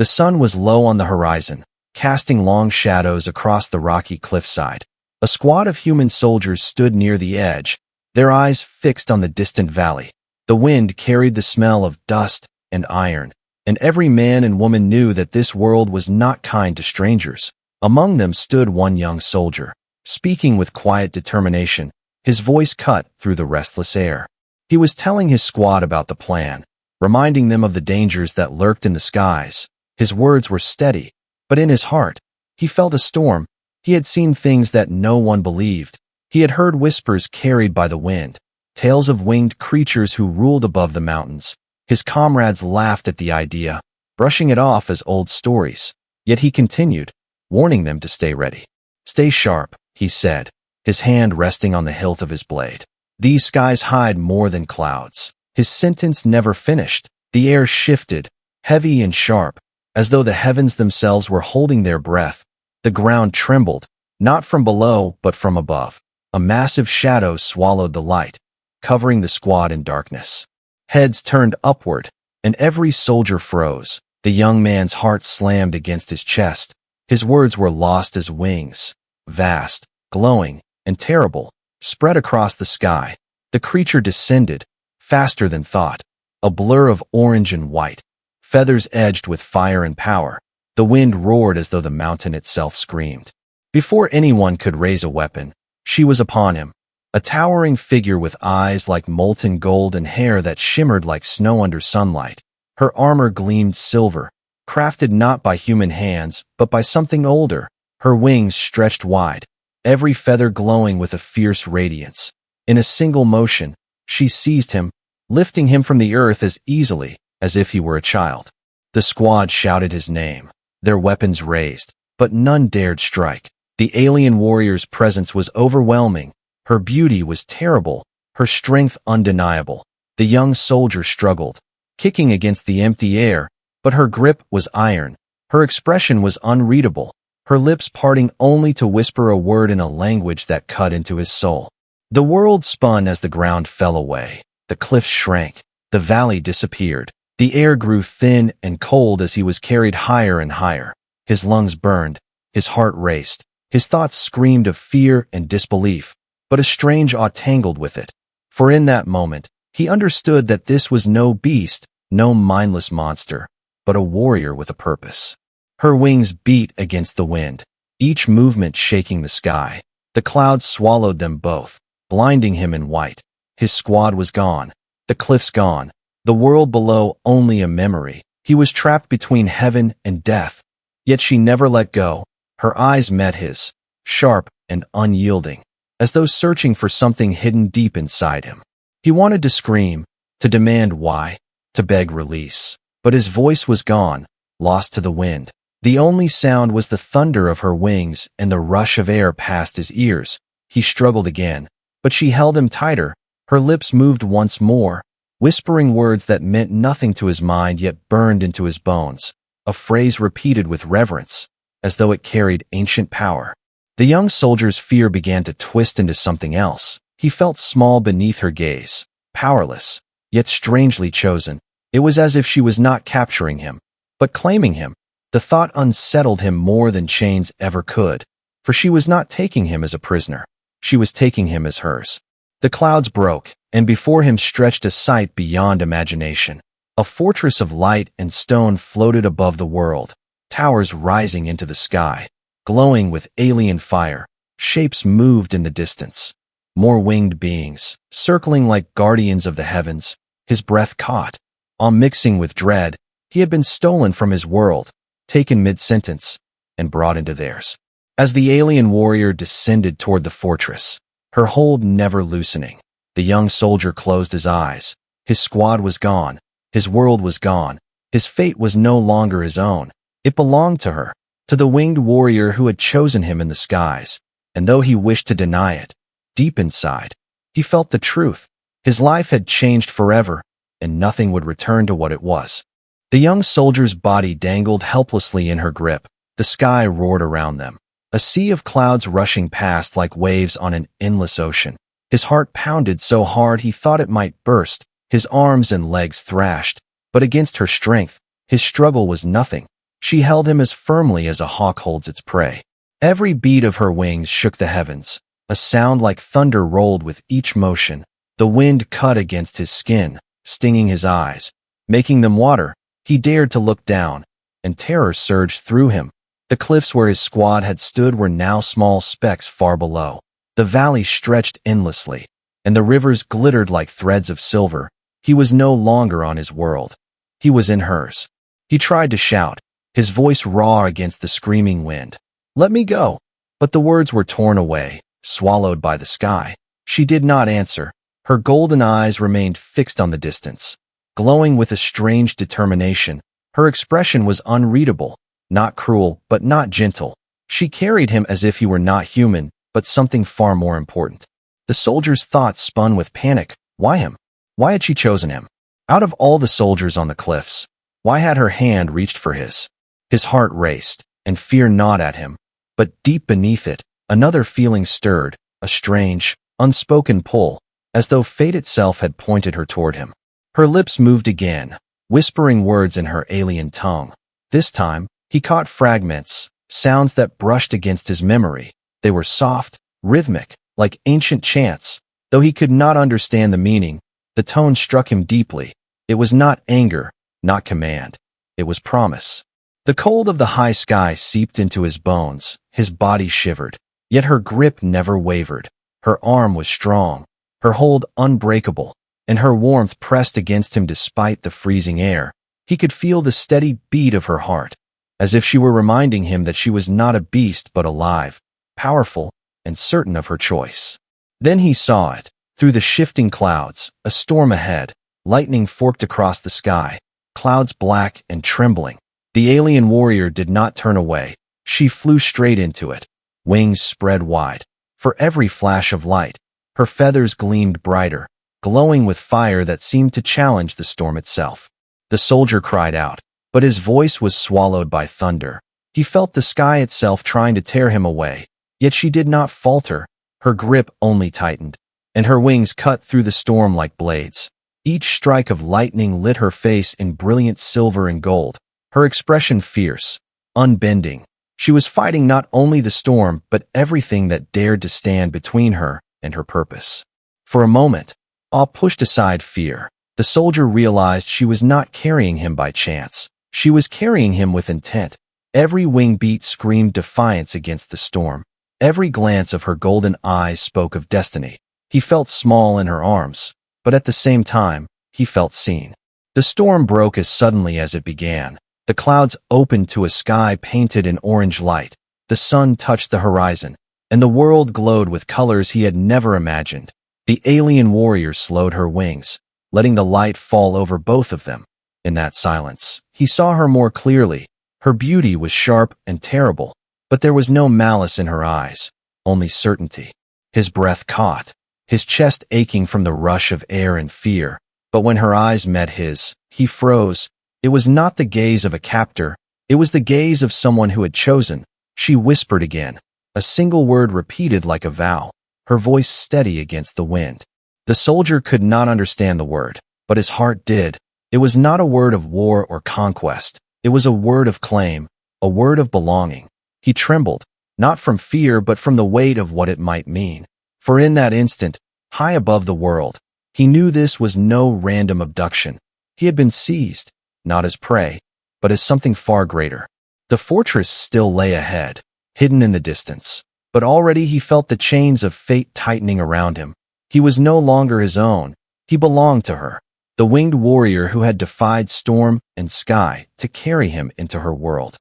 The sun was low on the horizon, casting long shadows across the rocky cliffside. A squad of human soldiers stood near the edge, their eyes fixed on the distant valley. The wind carried the smell of dust and iron, and every man and woman knew that this world was not kind to strangers. Among them stood one young soldier, speaking with quiet determination, his voice cut through the restless air. He was telling his squad about the plan, reminding them of the dangers that lurked in the skies. His words were steady, but in his heart, he felt a storm. He had seen things that no one believed. He had heard whispers carried by the wind, tales of winged creatures who ruled above the mountains. His comrades laughed at the idea, brushing it off as old stories. Yet he continued, warning them to stay ready. "Stay sharp," he said, his hand resting on the hilt of his blade. "These skies hide more than clouds." His sentence never finished. The air shifted, heavy and sharp, as though the heavens themselves were holding their breath. The ground trembled, not from below but from above. A massive shadow swallowed the light, covering the squad in darkness. Heads turned upward, and every soldier froze. The young man's heart slammed against his chest. His words were lost as wings, vast, glowing, and terrible, spread across the sky. The creature descended, faster than thought, a blur of orange and white, feathers edged with fire and power. The wind roared as though the mountain itself screamed. Before anyone could raise a weapon, she was upon him, a towering figure with eyes like molten gold and hair that shimmered like snow under sunlight. Her armor gleamed silver, crafted not by human hands, but by something older. Her wings stretched wide, every feather glowing with a fierce radiance. In a single motion, she seized him, lifting him from the earth as easily as if he were a child. The squad shouted his name, their weapons raised, but none dared strike. The alien warrior's presence was overwhelming. Her beauty was terrible, her strength undeniable. The young soldier struggled, kicking against the empty air, but her grip was iron. Her expression was unreadable, her lips parting only to whisper a word in a language that cut into his soul. The world spun as the ground fell away. The cliffs shrank, the valley disappeared. The air grew thin and cold as he was carried higher and higher. His lungs burned, his heart raced, his thoughts screamed of fear and disbelief, but a strange awe tangled with it. For in that moment, he understood that this was no beast, no mindless monster, but a warrior with a purpose. Her wings beat against the wind, each movement shaking the sky. The clouds swallowed them both, blinding him in white. His squad was gone, the cliffs gone, the world below only a memory. He was trapped between heaven and death. Yet she never let go. Her eyes met his, sharp and unyielding, as though searching for something hidden deep inside him. He wanted to scream, to demand why, to beg release. But his voice was gone, lost to the wind. The only sound was the thunder of her wings and the rush of air past his ears. He struggled again, but she held him tighter. Her lips moved once more, whispering words that meant nothing to his mind yet burned into his bones. A phrase repeated with reverence, as though it carried ancient power. The young soldier's fear began to twist into something else. He felt small beneath her gaze, powerless, yet strangely chosen. It was as if she was not capturing him, but claiming him. The thought unsettled him more than chains ever could, for she was not taking him as a prisoner. She was taking him as hers. The clouds broke, and before him stretched a sight beyond imagination. A fortress of light and stone floated above the world, towers rising into the sky, glowing with alien fire. Shapes moved in the distance, more winged beings, circling like guardians of the heavens. His breath caught. On mixing with dread, he had been stolen from his world, taken mid-sentence, and brought into theirs. As the alien warrior descended toward the fortress, her hold never loosening, the young soldier closed his eyes. His squad was gone. His world was gone. His fate was no longer his own. It belonged to her, to the winged warrior who had chosen him in the skies. And though he wished to deny it, deep inside, he felt the truth. His life had changed forever, and nothing would return to what it was. The young soldier's body dangled helplessly in her grip. The sky roared around them, a sea of clouds rushing past like waves on an endless ocean. His heart pounded so hard he thought it might burst. His arms and legs thrashed, but against her strength, his struggle was nothing. She held him as firmly as a hawk holds its prey. Every beat of her wings shook the heavens. A sound like thunder rolled with each motion. The wind cut against his skin, stinging his eyes, making them water. He dared to look down, and terror surged through him. The cliffs where his squad had stood were now small specks far below. The valley stretched endlessly, and the rivers glittered like threads of silver. He was no longer on his world. He was in hers. He tried to shout, his voice raw against the screaming wind. "Let me go!" But the words were torn away, swallowed by the sky. She did not answer. Her golden eyes remained fixed on the distance, glowing with a strange determination. Her expression was unreadable, not cruel, but not gentle. She carried him as if he were not human, but something far more important. The soldier's thoughts spun with panic. Why him? Why had she chosen him? Out of all the soldiers on the cliffs, why had her hand reached for his? His heart raced, and fear gnawed at him. But deep beneath it, another feeling stirred, a strange, unspoken pull, as though fate itself had pointed her toward him. Her lips moved again, whispering words in her alien tongue. This time, he caught fragments, sounds that brushed against his memory. They were soft, rhythmic, like ancient chants. Though he could not understand the meaning, the tone struck him deeply. It was not anger, not command. It was promise. The cold of the high sky seeped into his bones. His body shivered, yet her grip never wavered. Her arm was strong, her hold unbreakable, and her warmth pressed against him despite the freezing air. He could feel the steady beat of her heart, as if she were reminding him that she was not a beast but alive, powerful, and certain of her choice. Then he saw it. Through the shifting clouds, a storm ahead. Lightning forked across the sky, clouds black and trembling. The alien warrior did not turn away. She flew straight into it, wings spread wide. For every flash of light, her feathers gleamed brighter, glowing with fire that seemed to challenge the storm itself. The soldier cried out, but his voice was swallowed by thunder. He felt the sky itself trying to tear him away, yet she did not falter. Her grip only tightened, and her wings cut through the storm like blades. Each strike of lightning lit her face in brilliant silver and gold, her expression fierce, unbending. She was fighting not only the storm, but everything that dared to stand between her and her purpose. For a moment, awe pushed aside fear. The soldier realized she was not carrying him by chance. She was carrying him with intent. Every wing beat screamed defiance against the storm. Every glance of her golden eyes spoke of destiny. He felt small in her arms, but at the same time, he felt seen. The storm broke as suddenly as it began. The clouds opened to a sky painted in orange light. The sun touched the horizon, and the world glowed with colors he had never imagined. The alien warrior slowed her wings, letting the light fall over both of them. In that silence, he saw her more clearly. Her beauty was sharp and terrible, but there was no malice in her eyes, only certainty. His breath caught, his chest aching from the rush of air and fear. But when her eyes met his, he froze. It was not the gaze of a captor. It was the gaze of someone who had chosen. She whispered again, a single word repeated like a vow, her voice steady against the wind. The soldier could not understand the word, but his heart did. It was not a word of war or conquest. It was a word of claim, a word of belonging. He trembled, not from fear but from the weight of what it might mean. For in that instant, high above the world, he knew this was no random abduction. He had been seized, not as prey, but as something far greater. The fortress still lay ahead, hidden in the distance, but already he felt the chains of fate tightening around him. He was no longer his own. He belonged to her, the winged warrior who had defied storm and sky to carry him into her world.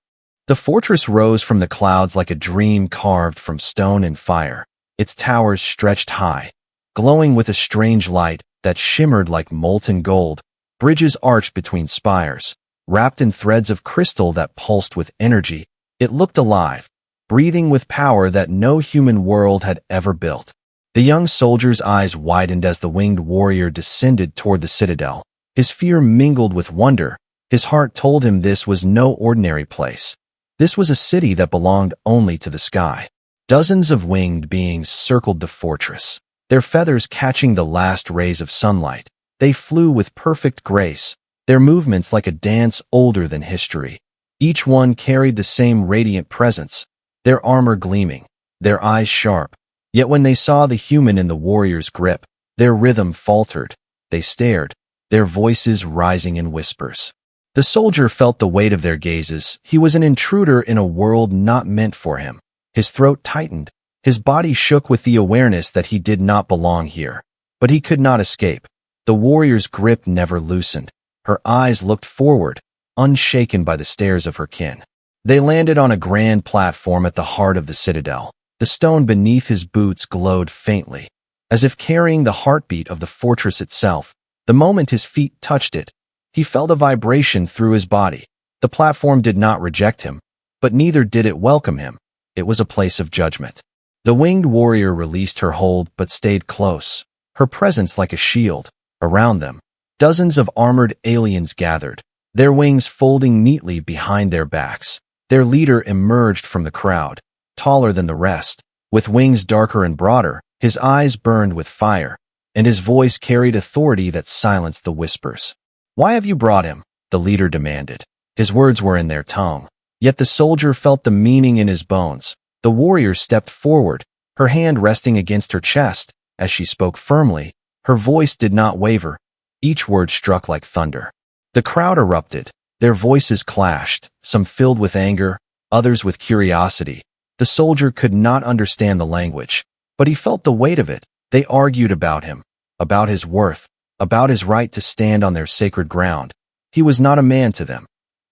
The fortress rose from the clouds like a dream carved from stone and fire. Its towers stretched high, glowing with a strange light that shimmered like molten gold. Bridges arched between spires, wrapped in threads of crystal that pulsed with energy. It looked alive, breathing with power that no human world had ever built. The young soldier's eyes widened as the winged warrior descended toward the citadel. His fear mingled with wonder. His heart told him this was no ordinary place. This was a city that belonged only to the sky. Dozens of winged beings circled the fortress, their feathers catching the last rays of sunlight. They flew with perfect grace, their movements like a dance older than history. Each one carried the same radiant presence, their armor gleaming, their eyes sharp. Yet when they saw the human in the warrior's grip, their rhythm faltered. They stared, their voices rising in whispers. The soldier felt the weight of their gazes. He was an intruder in a world not meant for him. His throat tightened. His body shook with the awareness that he did not belong here. But he could not escape. The warrior's grip never loosened. Her eyes looked forward, unshaken by the stares of her kin. They landed on a grand platform at the heart of the citadel. The stone beneath his boots glowed faintly, as if carrying the heartbeat of the fortress itself. The moment his feet touched it, he felt a vibration through his body. The platform did not reject him, but neither did it welcome him. It was a place of judgment. The winged warrior released her hold but stayed close, her presence like a shield. Around them, dozens of armored aliens gathered, their wings folding neatly behind their backs. Their leader emerged from the crowd, taller than the rest, with wings darker and broader. His eyes burned with fire, and his voice carried authority that silenced the whispers. "Why have you brought him?" the leader demanded. His words were in their tongue, yet the soldier felt the meaning in his bones. The warrior stepped forward, her hand resting against her chest. As she spoke firmly, her voice did not waver. Each word struck like thunder. The crowd erupted. Their voices clashed, some filled with anger, others with curiosity. The soldier could not understand the language, but he felt the weight of it. They argued about him, about his worth, about his right to stand on their sacred ground. He was not a man to them.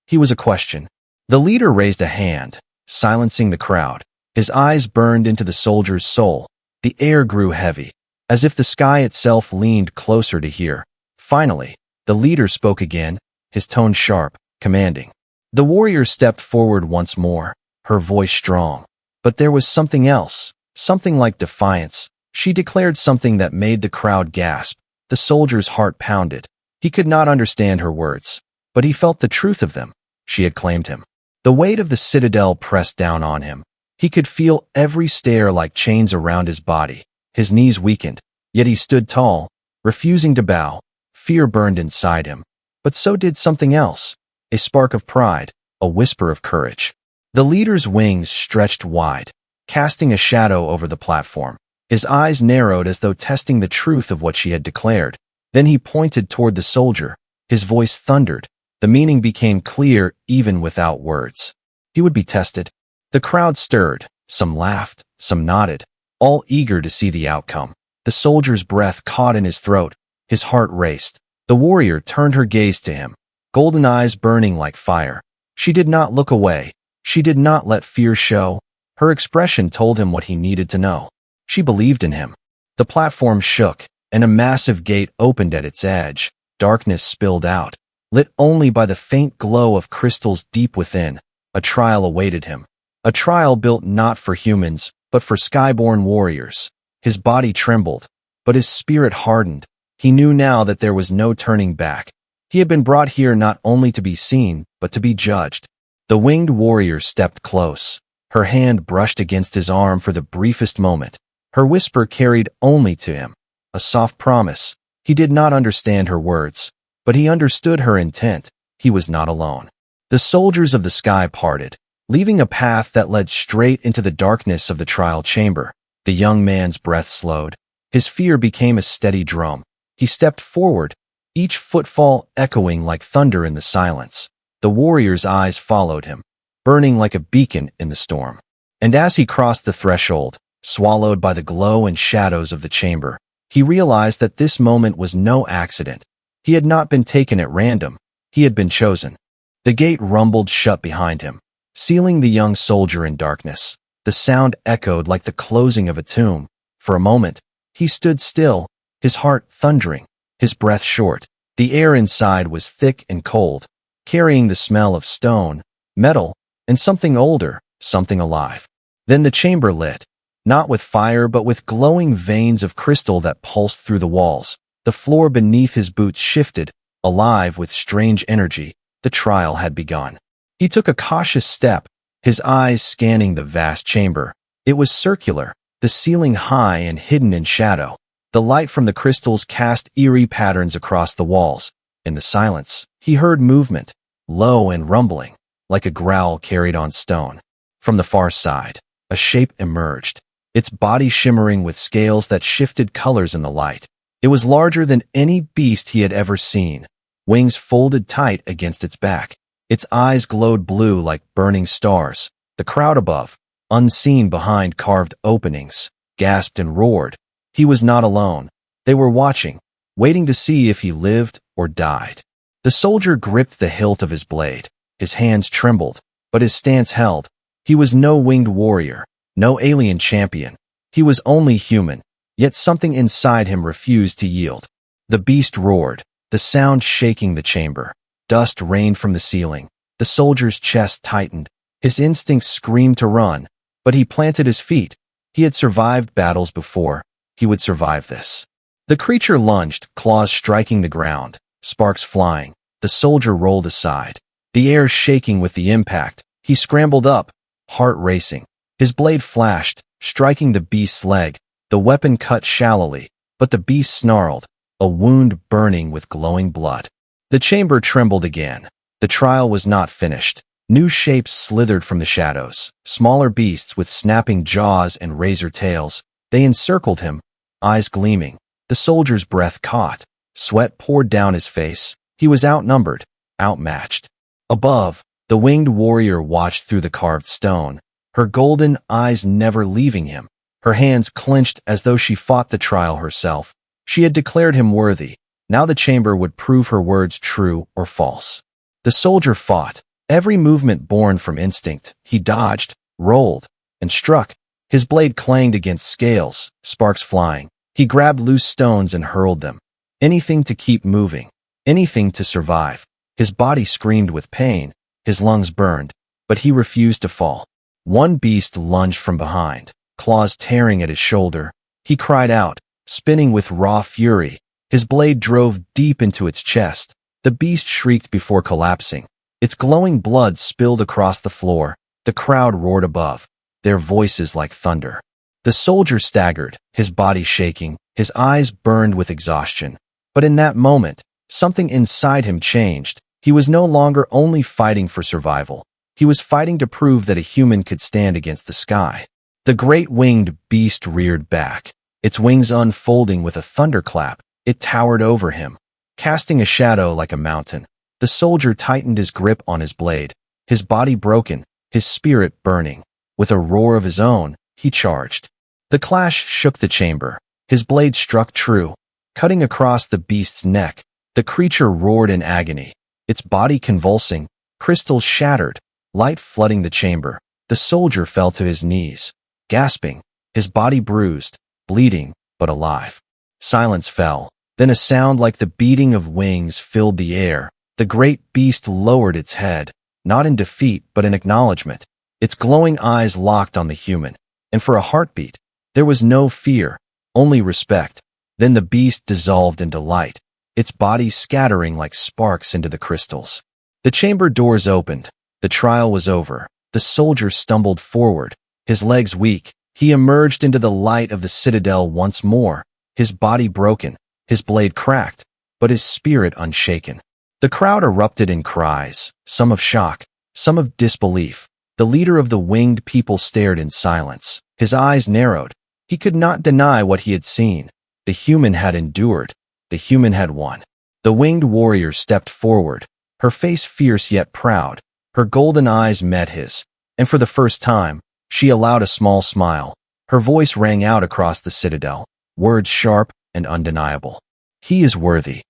He was a question. The leader raised a hand, silencing the crowd. His eyes burned into the soldier's soul. The air grew heavy, as if the sky itself leaned closer to hear. Finally, the leader spoke again, his tone sharp, commanding. The warrior stepped forward once more, her voice strong. But there was something else, something like defiance. She declared something that made the crowd gasp. The soldier's heart pounded. He could not understand her words, but he felt the truth of them. She had claimed him. The weight of the citadel pressed down on him. He could feel every stare like chains around his body. His knees weakened, yet he stood tall, refusing to bow. Fear burned inside him, but so did something else, a spark of pride, a whisper of courage. The leader's wings stretched wide, casting a shadow over the platform. His eyes narrowed as though testing the truth of what she had declared. Then he pointed toward the soldier. His voice thundered. The meaning became clear even without words. He would be tested. The crowd stirred. Some laughed, some nodded, all eager to see the outcome. The soldier's breath caught in his throat. His heart raced. The warrior turned her gaze to him, golden eyes burning like fire. She did not look away. She did not let fear show. Her expression told him what he needed to know. She believed in him. The platform shook, and a massive gate opened at its edge. Darkness spilled out, lit only by the faint glow of crystals deep within. A trial awaited him. A trial built not for humans, but for skyborn warriors. His body trembled, but his spirit hardened. He knew now that there was no turning back. He had been brought here not only to be seen, but to be judged. The winged warrior stepped close. Her hand brushed against his arm for the briefest moment. Her whisper carried only to him, a soft promise. He did not understand her words, but he understood her intent. He was not alone. The soldiers of the sky parted, leaving a path that led straight into the darkness of the trial chamber. The young man's breath slowed. His fear became a steady drum. He stepped forward, each footfall echoing like thunder in the silence. The warrior's eyes followed him, burning like a beacon in the storm. And as he crossed the threshold, swallowed by the glow and shadows of the chamber, he realized that this moment was no accident. He had not been taken at random. He had been chosen. The gate rumbled shut behind him, sealing the young soldier in darkness. The sound echoed like the closing of a tomb. For a moment, he stood still, his heart thundering, his breath short. The air inside was thick and cold, carrying the smell of stone, metal, and something older, something alive. Then the chamber lit, not with fire but with glowing veins of crystal that pulsed through the walls. The floor beneath his boots shifted, alive with strange energy. The trial had begun. He took a cautious step, his eyes scanning the vast chamber. It was circular, the ceiling high and hidden in shadow. The light from the crystals cast eerie patterns across the walls. In the silence, he heard movement, low and rumbling. like a growl carried on stone. From the far side, a shape emerged, its body shimmering with scales that shifted colors in the light. It was larger than any beast he had ever seen, wings folded tight against its back. Its eyes glowed blue like burning stars. The crowd above, unseen behind carved openings, gasped and roared. He was not alone. They were watching, waiting to see if he lived or died. The soldier gripped the hilt of his blade. His hands trembled, but his stance held. He was no winged warrior, no alien champion. He was only human, yet something inside him refused to yield. The beast roared, the sound shaking the chamber. Dust rained from the ceiling. The soldier's chest tightened. His instincts screamed to run, but he planted his feet. He had survived battles before. He would survive this. The creature lunged, claws striking the ground, sparks flying. The soldier rolled aside, the air shaking with the impact. He scrambled up, heart racing. His blade flashed, striking the beast's leg. The weapon cut shallowly, but the beast snarled, a wound burning with glowing blood. The chamber trembled again. The trial was not finished. New shapes slithered from the shadows, smaller beasts with snapping jaws and razor tails. They encircled him, eyes gleaming. The soldier's breath caught. Sweat poured down his face. He was outnumbered, outmatched. Above, the winged warrior watched through the carved stone, her golden eyes never leaving him. Her hands clenched as though she fought the trial herself. She had declared him worthy. Now the chamber would prove her words true or false. The soldier fought, every movement born from instinct. He dodged, rolled, and struck. His blade clanged against scales, sparks flying. He grabbed loose stones and hurled them. Anything to keep moving, anything to survive. His body screamed with pain, his lungs burned, but he refused to fall. One beast lunged from behind, claws tearing at his shoulder. He cried out, spinning with raw fury. His blade drove deep into its chest. The beast shrieked before collapsing. Its glowing blood spilled across the floor. The crowd roared above, their voices like thunder. The soldier staggered, his body shaking, his eyes burned with exhaustion. But in that moment, something inside him changed. He was no longer only fighting for survival. He was fighting to prove that a human could stand against the sky. The great winged beast reared back, its wings unfolding with a thunderclap. It towered over him, casting a shadow like a mountain. The soldier tightened his grip on his blade, his body broken, his spirit burning. With a roar of his own, he charged. The clash shook the chamber. His blade struck true, cutting across the beast's neck. The creature roared in agony, its body convulsing, crystals shattered, light flooding the chamber. The soldier fell to his knees, gasping, his body bruised, bleeding, but alive. Silence fell. Then a sound like the beating of wings filled the air. The great beast lowered its head, not in defeat but in acknowledgement. Its glowing eyes locked on the human, and for a heartbeat, there was no fear, only respect. Then the beast dissolved into light, its body scattering like sparks into the crystals. The chamber doors opened. The trial was over. The soldier stumbled forward, his legs weak. He emerged into the light of the citadel once more, his body broken, his blade cracked, but his spirit unshaken. The crowd erupted in cries, some of shock, some of disbelief. The leader of the winged people stared in silence. His eyes narrowed. He could not deny what he had seen. The human had endured. The human had won. The winged warrior stepped forward, her face fierce yet proud. Her golden eyes met his, and for the first time, she allowed a small smile. Her voice rang out across the citadel, words sharp and undeniable. He is worthy.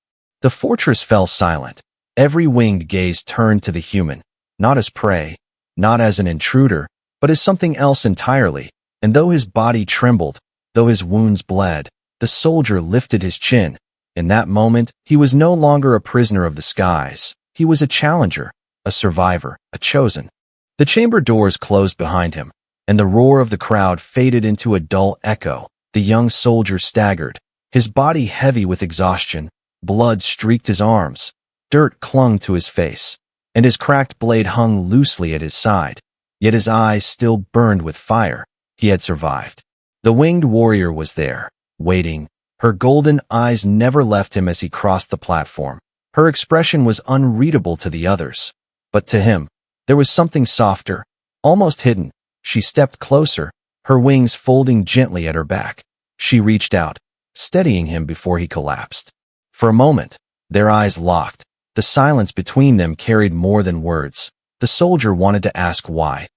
The fortress fell silent. Every winged gaze turned to the human, not as prey, not as an intruder, but as something else entirely. And though his body trembled, though his wounds bled, the soldier lifted his chin. In that moment, he was no longer a prisoner of the skies. He was a challenger, a survivor, a chosen. The chamber doors closed behind him, and the roar of the crowd faded into a dull echo. The young soldier staggered, his body heavy with exhaustion. Blood streaked his arms, dirt clung to his face, and his cracked blade hung loosely at his side. Yet his eyes still burned with fire. He had survived. The winged warrior was there, waiting. Her golden eyes never left him as he crossed the platform. Her expression was unreadable to the others, but to him, There was something softer, almost hidden. She stepped closer, her wings folding gently at her back. She reached out, steadying him before he collapsed. For a moment, their eyes locked. The silence between them carried more than words. The soldier wanted to ask why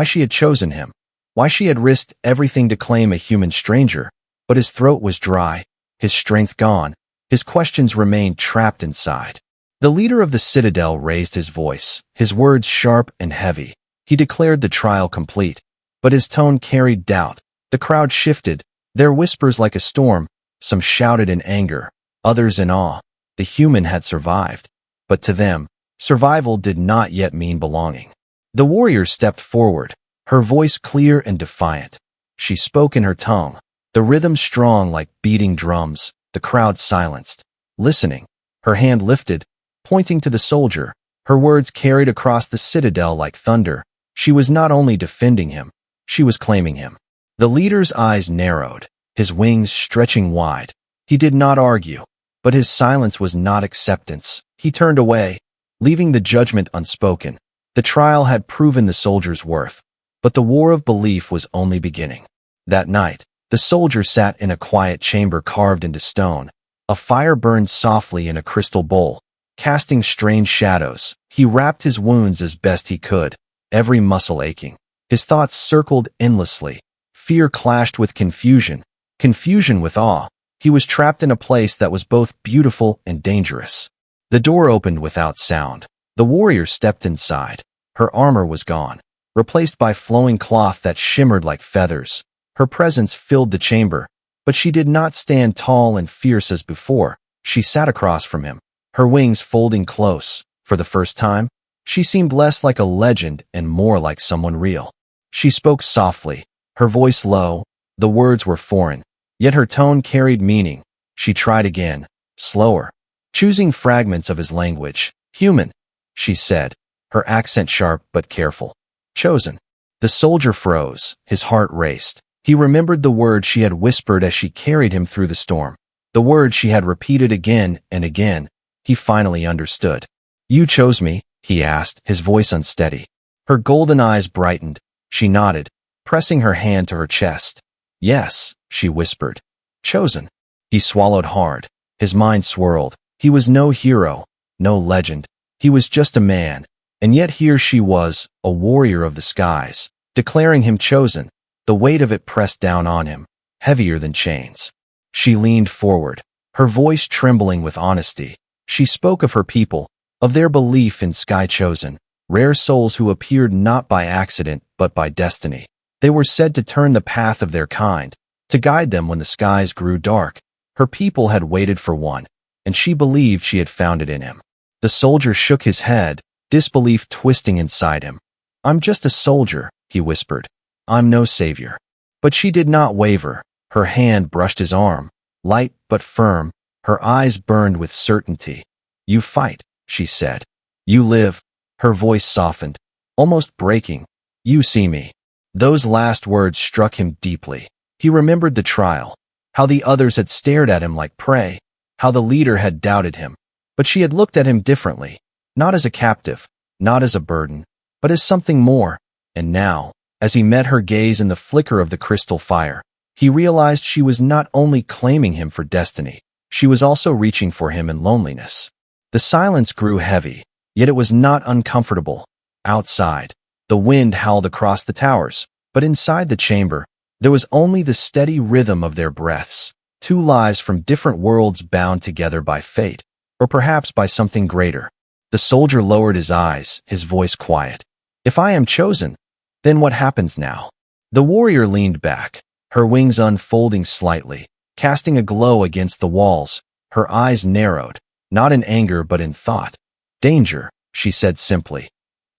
she had chosen him, why she had risked everything to claim a human stranger, but his throat was dry, his strength gone, his questions remained trapped inside. The leader of the citadel raised his voice, his words sharp and heavy. He declared the trial complete, but his tone carried doubt. The crowd shifted, their whispers like a storm. Some shouted in anger, others in awe. The human had survived, but to them, survival did not yet mean belonging. The warrior stepped forward, her voice clear and defiant. She spoke in her tongue, the rhythm strong like beating drums. The crowd silenced, listening. Her hand lifted, pointing to the soldier. Her words carried across the citadel like thunder. She was not only defending him, she was claiming him. The leader's eyes narrowed, his wings stretching wide. He did not argue, but his silence was not acceptance. He turned away, leaving the judgment unspoken. The trial had proven the soldier's worth, but the war of belief was only beginning. That night, the soldier sat in a quiet chamber carved into stone. A fire burned softly in a crystal bowl, casting strange shadows. He wrapped his wounds as best he could, every muscle aching. His thoughts circled endlessly. Fear clashed with confusion, confusion with awe. He was trapped in a place that was both beautiful and dangerous. The door opened without sound. The warrior stepped inside. Her armor was gone, replaced by flowing cloth that shimmered like feathers. Her presence filled the chamber, but she did not stand tall and fierce as before. She sat across from him, her wings folding close. For the first time, she seemed less like a legend and more like someone real. She spoke softly, her voice low. The words were foreign, yet her tone carried meaning. She tried again, slower, choosing fragments of his language. Human, she said, her accent sharp but careful. Chosen. The soldier froze, his heart raced. He remembered the words she had whispered as she carried him through the storm. The words she had repeated again and again. He finally understood. You chose me, he asked, his voice unsteady. Her golden eyes brightened. She nodded, pressing her hand to her chest. Yes, she whispered. Chosen. He swallowed hard. His mind swirled. He was no hero, no legend. He was just a man. And yet here she was, a warrior of the skies, declaring him chosen. The weight of it pressed down on him, heavier than chains. She leaned forward, her voice trembling with honesty. She spoke of her people, of their belief in Sky Chosen, rare souls who appeared not by accident but by destiny. They were said to turn the path of their kind, to guide them when the skies grew dark. Her people had waited for one, and she believed she had found it in him. The soldier shook his head, disbelief twisting inside him. I'm just a soldier, he whispered. I'm no savior. But she did not waver. Her hand brushed his arm, light but firm. Her eyes burned with certainty. You fight, she said. You live. Her voice softened, almost breaking. You see me. Those last words struck him deeply. He remembered the trial, how the others had stared at him like prey, how the leader had doubted him. But she had looked at him differently, not as a captive, not as a burden, but as something more. And now, as he met her gaze in the flicker of the crystal fire, he realized she was not only claiming him for destiny, she was also reaching for him in loneliness. The silence grew heavy, yet it was not uncomfortable. Outside, the wind howled across the towers, but inside the chamber, there was only the steady rhythm of their breaths. Two lives from different worlds bound together by fate, or perhaps by something greater. The soldier lowered his eyes, his voice quiet. If I am chosen, then what happens now? The warrior leaned back, her wings unfolding slightly, casting a glow against the walls. Her eyes narrowed, not in anger but in thought. Danger, she said simply.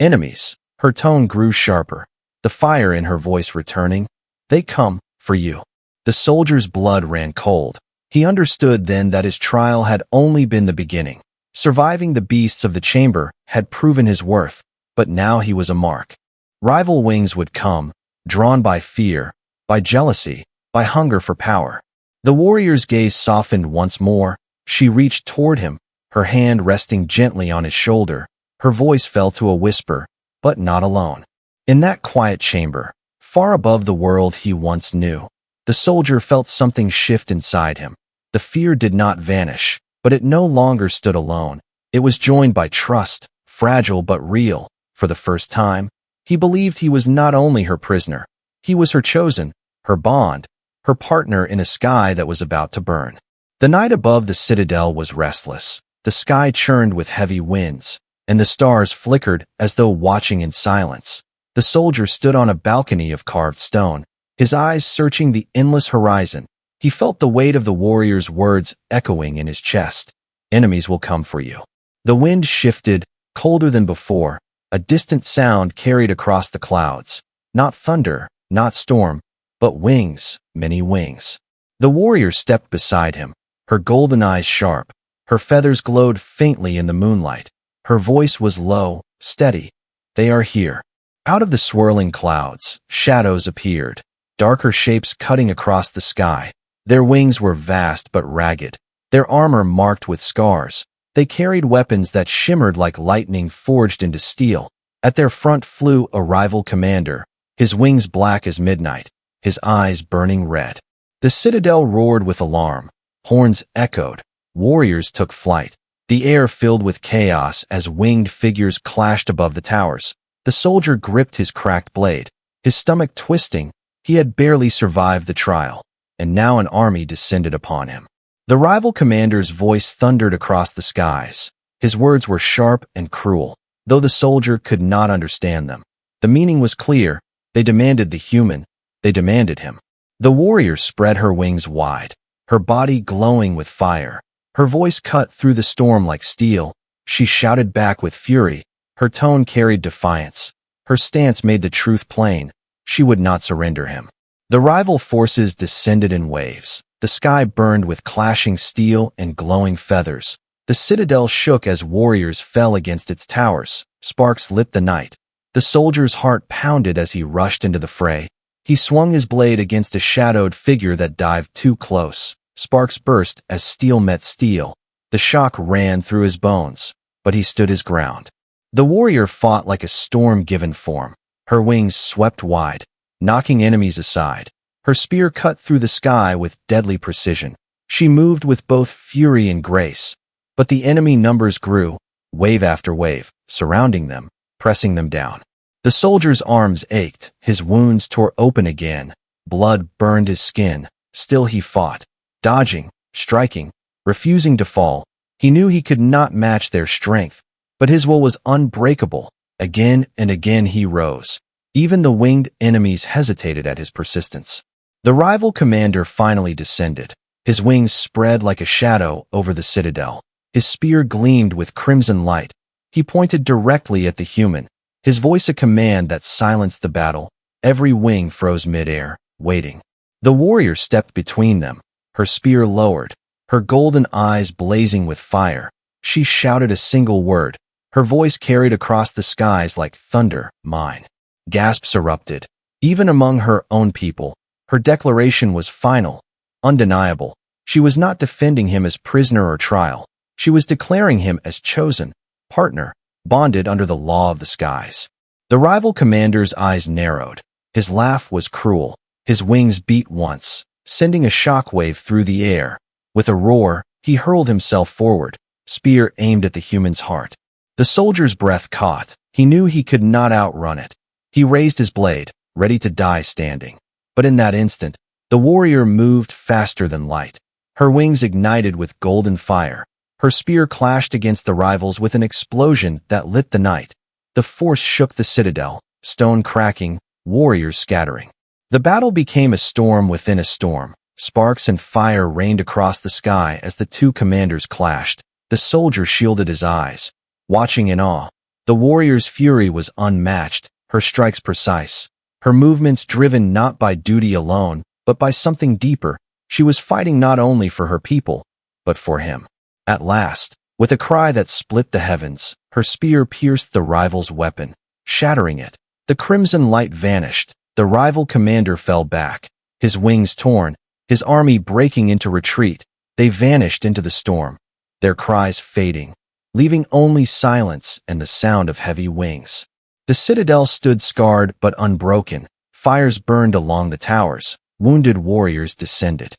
Enemies. Her tone grew sharper, the fire in her voice returning. They come for you. The soldier's blood ran cold. He understood then that his trial had only been the beginning. Surviving the beasts of the chamber had proven his worth, but now he was a mark. Rival wings would come, drawn by fear, by jealousy, by hunger for power. The warrior's gaze softened once more. She reached toward him, her hand resting gently on his shoulder. Her voice fell to a whisper. but not alone. In that quiet chamber, far above the world he once knew, the soldier felt something shift inside him. The fear did not vanish, but it no longer stood alone. It was joined by trust, fragile but real. For the first time, he believed he was not only her prisoner, he was her chosen, her bond, her partner in a sky that was about to burn. The night above the citadel was restless. The sky churned with heavy winds, and the stars flickered as though watching in silence. The soldier stood on a balcony of carved stone, his eyes searching the endless horizon. He felt the weight of the warrior's words echoing in his chest. Enemies will come for you. The wind shifted, colder than before. A distant sound carried across the clouds. Not thunder, not storm, but wings, many wings. The warrior stepped beside him, her golden eyes sharp. Her feathers glowed faintly in the moonlight. Her voice was low, steady. They are here. Out of the swirling clouds, shadows appeared, darker shapes cutting across the sky. Their wings were vast but ragged, their armor marked with scars. They carried weapons that shimmered like lightning forged into steel. At their front flew a rival commander, his wings black as midnight, his eyes burning red. The citadel roared with alarm. Horns echoed. Warriors took flight. The air filled with chaos as winged figures clashed above the towers. The soldier gripped his cracked blade, his stomach twisting. He had barely survived the trial, and now an army descended upon him. The rival commander's voice thundered across the skies. His words were sharp and cruel, though the soldier could not understand them. The meaning was clear. They demanded the human. They demanded him. The warrior spread her wings wide, her body glowing with fire. Her voice cut through the storm like steel. She shouted back with fury. Her tone carried defiance. Her stance made the truth plain. She would not surrender him. The rival forces descended in waves. The sky burned with clashing steel and glowing feathers. The citadel shook as warriors fell against its towers. Sparks lit the night. The soldier's heart pounded as he rushed into the fray. He swung his blade against a shadowed figure that dived too close. Sparks burst as steel met steel. The shock ran through his bones, but he stood his ground. The warrior fought like a storm given form. Her wings swept wide, knocking enemies aside. Her spear cut through the sky with deadly precision. She moved with both fury and grace. But the enemy numbers grew, wave after wave, surrounding them, pressing them down. The soldier's arms ached, his wounds tore open again. Blood burned his skin. Still he fought, dodging, striking, refusing to fall. He knew he could not match their strength, but his will was unbreakable. Again and again he rose. Even the winged enemies hesitated at his persistence. The rival commander finally descended. His wings spread like a shadow over the citadel. His spear gleamed with crimson light. He pointed directly at the human, his voice a command that silenced the battle. Every wing froze midair, waiting. The warrior stepped between them, her spear lowered, her golden eyes blazing with fire. She shouted a single word. Her voice carried across the skies like thunder, mine. Gasps erupted. Even among her own people, her declaration was final, undeniable. She was not defending him as prisoner or trial. She was declaring him as chosen, partner, bonded under the law of the skies. The rival commander's eyes narrowed. His laugh was cruel. His wings beat once, sending a shockwave through the air. With a roar, he hurled himself forward, spear aimed at the human's heart. The soldier's breath caught. He knew he could not outrun it. He raised his blade, ready to die standing. But in that instant, the warrior moved faster than light. Her wings ignited with golden fire. Her spear clashed against the rivals with an explosion that lit the night. The force shook the citadel, stone cracking, warriors scattering. The battle became a storm within a storm. Sparks and fire rained across the sky as the two commanders clashed. The soldier shielded his eyes, watching in awe. The warrior's fury was unmatched, her strikes precise, her movements driven not by duty alone, but by something deeper. She was fighting not only for her people, but for him. At last, with a cry that split the heavens, her spear pierced the rival's weapon, shattering it. The crimson light vanished. The rival commander fell back, his wings torn, his army breaking into retreat. They vanished into the storm, their cries fading, leaving only silence and the sound of heavy wings. The citadel stood scarred but unbroken. Fires burned along the towers. Wounded warriors descended.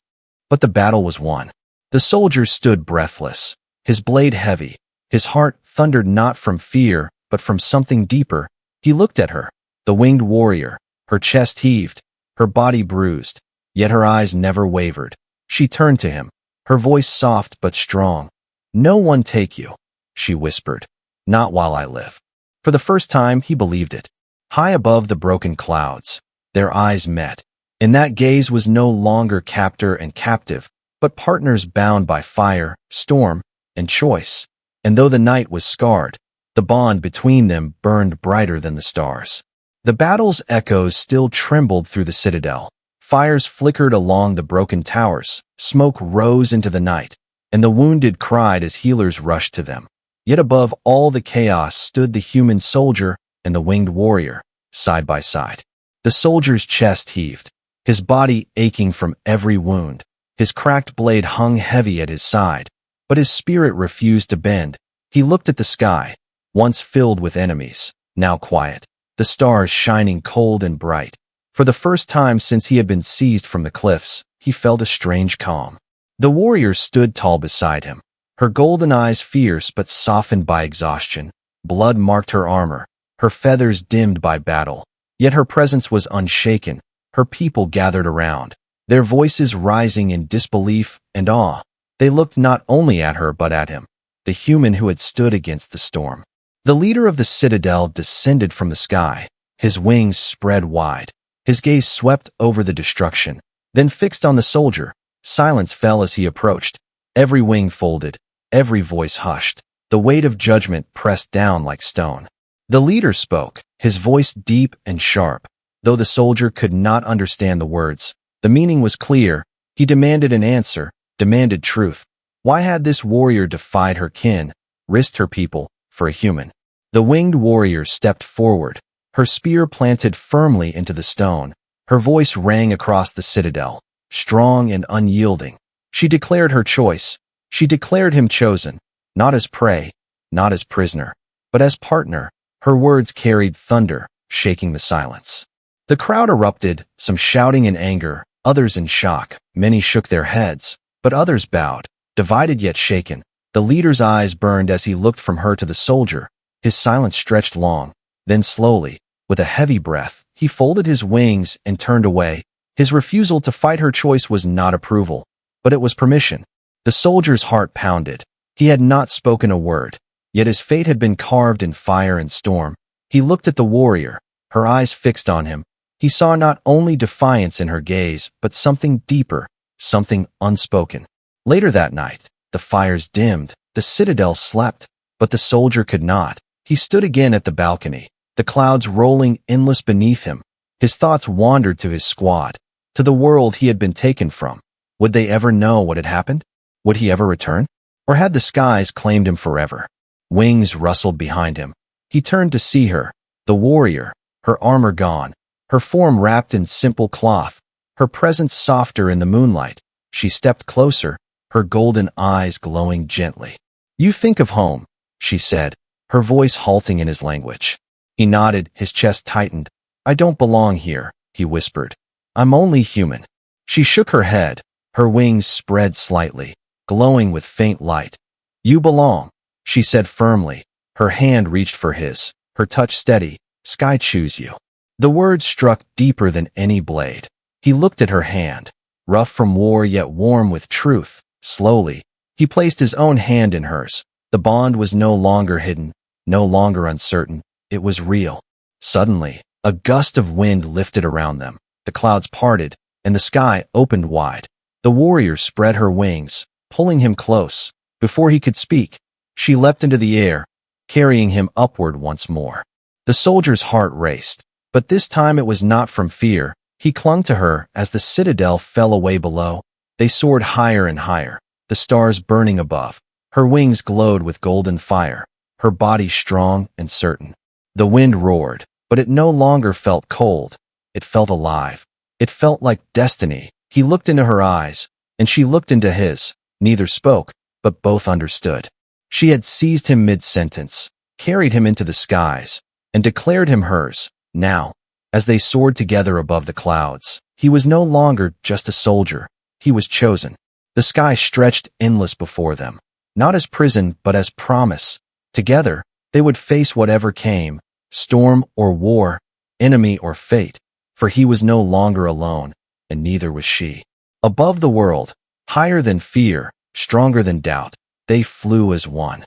But the battle was won. The soldier stood breathless, his blade heavy. His heart thundered not from fear, but from something deeper. He looked at her, the winged warrior. Her chest heaved, her body bruised, yet her eyes never wavered. She turned to him, her voice soft but strong. "No one take you," she whispered. "Not while I live." For the first time, he believed it. High above the broken clouds, their eyes met. In that gaze was no longer captor and captive, but partners bound by fire, storm, and choice. And though the night was scarred, the bond between them burned brighter than the stars. The battle's echoes still trembled through the citadel. Fires flickered along the broken towers, smoke rose into the night, and the wounded cried as healers rushed to them. Yet above all the chaos stood the human soldier and the winged warrior, side by side. The soldier's chest heaved, his body aching from every wound. His cracked blade hung heavy at his side, but his spirit refused to bend. He looked at the sky, once filled with enemies, now quiet, the stars shining cold and bright. For the first time since he had been seized from the cliffs, he felt a strange calm. The warrior stood tall beside him, her golden eyes fierce but softened by exhaustion. Blood marked her armor, her feathers dimmed by battle. Yet her presence was unshaken. Her people gathered around, their voices rising in disbelief and awe. They looked not only at her but at him, the human who had stood against the storm. The leader of the citadel descended from the sky, his wings spread wide. His gaze swept over the destruction, then fixed on the soldier. Silence fell as he approached. Every wing folded, every voice hushed. The weight of judgment pressed down like stone. The leader spoke, his voice deep and sharp. Though the soldier could not understand the words, the meaning was clear. He demanded an answer, demanded truth. Why had this warrior defied her kin, risked her people, for a human? The winged warrior stepped forward, her spear planted firmly into the stone. Her voice rang across the citadel, strong and unyielding. She declared her choice. She declared him chosen, not as prey, not as prisoner, but as partner. Her words carried thunder, shaking the silence. The crowd erupted, some shouting in anger, others in shock. Many shook their heads, but others bowed, divided yet shaken. The leader's eyes burned as he looked from her to the soldier. His silence stretched long. Then slowly, with a heavy breath, he folded his wings and turned away. His refusal to fight her choice was not approval, but it was permission. The soldier's heart pounded. He had not spoken a word, yet his fate had been carved in fire and storm. He looked at the warrior, her eyes fixed on him. He saw not only defiance in her gaze, but something deeper, something unspoken. Later that night, the fires dimmed, the citadel slept, but the soldier could not. He stood again at the balcony, the clouds rolling endless beneath him. His thoughts wandered to his squad, to the world he had been taken from. Would they ever know what had happened? Would he ever return? Or had the skies claimed him forever? Wings rustled behind him. He turned to see her, the warrior, her armor gone, her form wrapped in simple cloth, her presence softer in the moonlight. She stepped closer, her golden eyes glowing gently. "You think of home," she said, her voice halting in his language. He nodded, his chest tightened. "I don't belong here," he whispered. "I'm only human." She shook her head, her wings spread slightly, glowing with faint light. "You belong," she said firmly. Her hand reached for his, her touch steady. "Sky choose you." The words struck deeper than any blade. He looked at her hand, rough from war yet warm with truth. Slowly, he placed his own hand in hers. The bond was no longer hidden, no longer uncertain. It was real. Suddenly, a gust of wind lifted around them. The clouds parted, and the sky opened wide. The warrior spread her wings, pulling him close. Before he could speak, she leapt into the air, carrying him upward once more. The soldier's heart raced, but this time it was not from fear. He clung to her as the citadel fell away below. They soared higher and higher, the stars burning above. Her wings glowed with golden fire, her body strong and certain. The wind roared, but it no longer felt cold. It felt alive. It felt like destiny. He looked into her eyes, and she looked into his. Neither spoke, but both understood. She had seized him mid-sentence, carried him into the skies, and declared him hers. Now, as they soared together above the clouds, he was no longer just a soldier. He was chosen. The sky stretched endless before them, not as prison but as promise. Together, they would face whatever came, storm or war, enemy or fate, for he was no longer alone, and neither was she. Above the world, higher than fear, stronger than doubt, they flew as one.